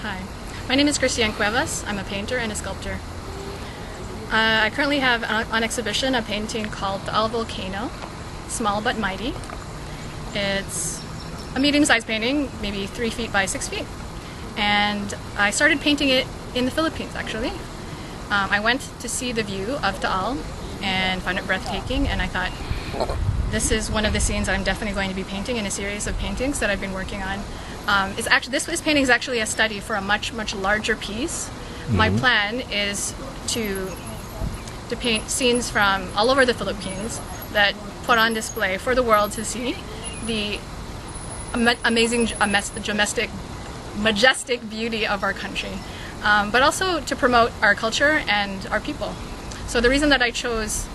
Hi, my name is Christienne Cuevas. I'm a painter and a sculptor. I currently have on exhibition a painting called Taal Volcano, Small But Mighty. It's a medium-sized painting, maybe 3 feet by 6 feet. And I started painting it in the Philippines, actually. I went to see the view of Taal and found it breathtaking, and I thought, this is one of the scenes that I'm definitely going to be painting in a series of paintings that I've been working on. This painting is actually a study for a much larger piece. Mm-hmm. My plan is to paint scenes from all over the Philippines that put on display for the world to see the amazing, majestic beauty of our country, but also to promote our culture and our people. So the reason that I chose,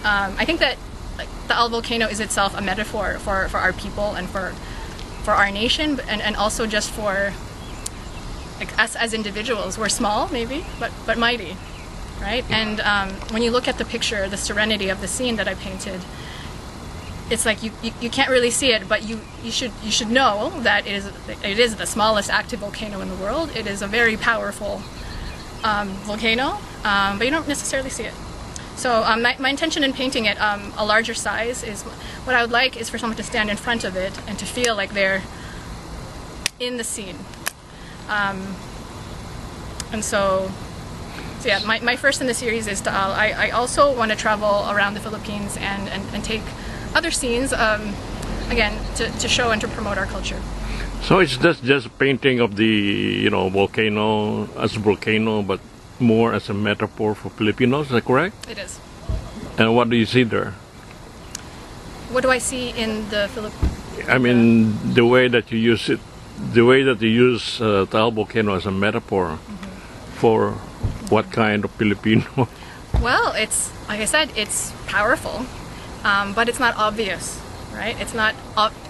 I think that the Taal Volcano is itself a metaphor for our people and for our nation, and also just for us as individuals. We're small, maybe, but mighty, right? And when you look at the picture, the serenity of the scene that I painted, it's like you can't really see it, but you should know that it is the smallest active volcano in the world. It is a very powerful volcano, but you don't necessarily see it. So my intention in painting it a larger size is, what I would like is for someone to stand in front of it and to feel like they're in the scene. And so yeah, my first in the series is Taal. I also want to travel around the Philippines and take other scenes, again, to show and to promote our culture. So it's just a painting of the volcano as a volcano, but more as a metaphor for Filipinos, is that correct? It is. And what do you see there? What do I see in the Philippines? I mean, the way that you use it, the way that you use Taal Volcano as a metaphor for what kind of Filipino? Well, it's, like I said, it's powerful, but it's not obvious, right? It's not,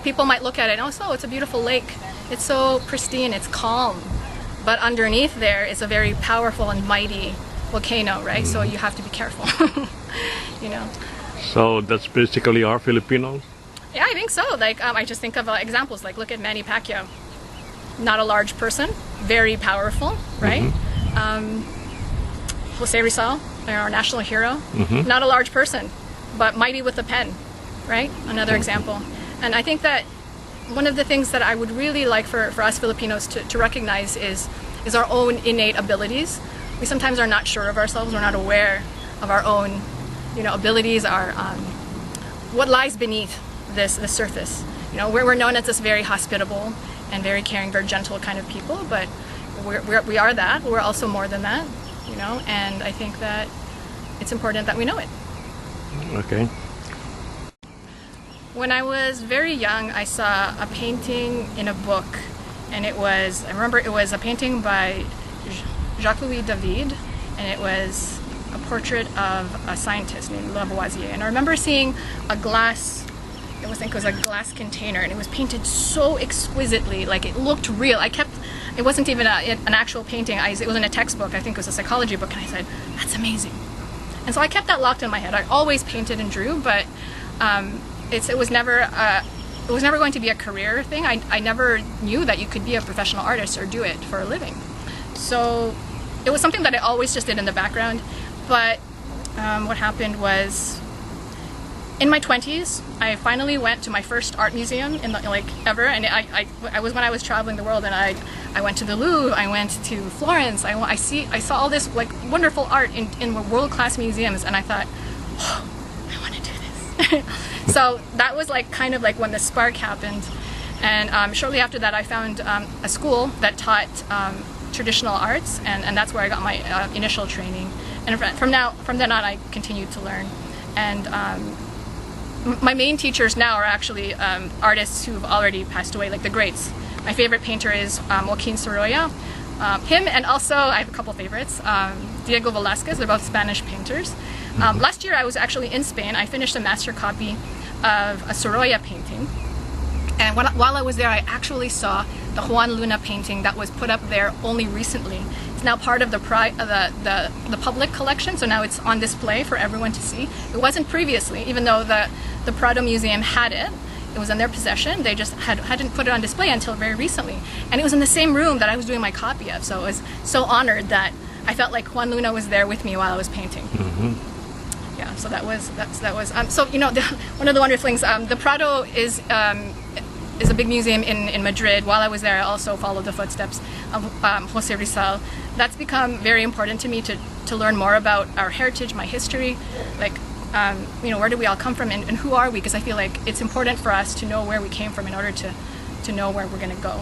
people might look at it and, oh, so it's a beautiful lake. It's so pristine, it's calm. But underneath there is a very powerful and mighty volcano, right? So you have to be careful, So that's basically our Filipinos? Yeah, I think so. Like, I just think of examples, like look at Manny Pacquiao. Not a large person, very powerful, right? Jose Rizal, our national hero, not a large person, but mighty with a pen, right? Another example. And I think that one of the things that I would really like for us Filipinos to recognize is our own innate abilities. We sometimes are not sure of ourselves. We're not aware of our own, abilities, our what lies beneath this surface. We're known as this very hospitable and very caring, very gentle kind of people, but we are that. We're also more than that, and I think that it's important that we know it. Okay. When I was very young, I saw a painting in a book, and I remember it was a painting by Jacques-Louis David, and it was a portrait of a scientist named Lavoisier. And I remember seeing a glass, I think it was a glass container, and it was painted so exquisitely, like it looked real. It wasn't even an actual painting, it was in a textbook, I think it was a psychology book, and I said, that's amazing. And so I kept that locked in my head. I always painted and drew, but it was never going to be a career thing. I never knew that you could be a professional artist or do it for a living. So it was something that I always just did in the background. But what happened was, in my 20s, I finally went to my first art museum ever, and I was when I was traveling the world, and I went to the Louvre, I went to Florence. I saw all this wonderful art in world-class museums, and I thought, oh, I want to do this. So that was kind of when the spark happened, and shortly after that I found a school that taught traditional arts, and that's where I got my initial training. And from then on I continued to learn. And my main teachers now are actually artists who've already passed away, like the greats. My favorite painter is Joaquin Sorolla. Him, and also I have a couple favorites, Diego Velázquez. They're both Spanish painters. Last year I was actually in Spain. I finished a master copy of a Sorolla painting, and while I was there I actually saw the Juan Luna painting that was put up there only recently. It's now part of the public collection, so now it's on display for everyone to see. It wasn't previously, even though the Prado Museum had it. it was in their possession. They just hadn't put it on display until very recently, and it was in the same room that I was doing my copy of. So I was so honored that I felt like Juan Luna was there with me while I was painting. Yeah, so that was so one of the wonderful things. The Prado is a big museum in Madrid. While I was there, I also followed the footsteps of Jose Rizal. That's become very important to me to learn more about our heritage, my history, like where do we all come from and who are we? Because I feel like it's important for us to know where we came from in order to know where we're going to go.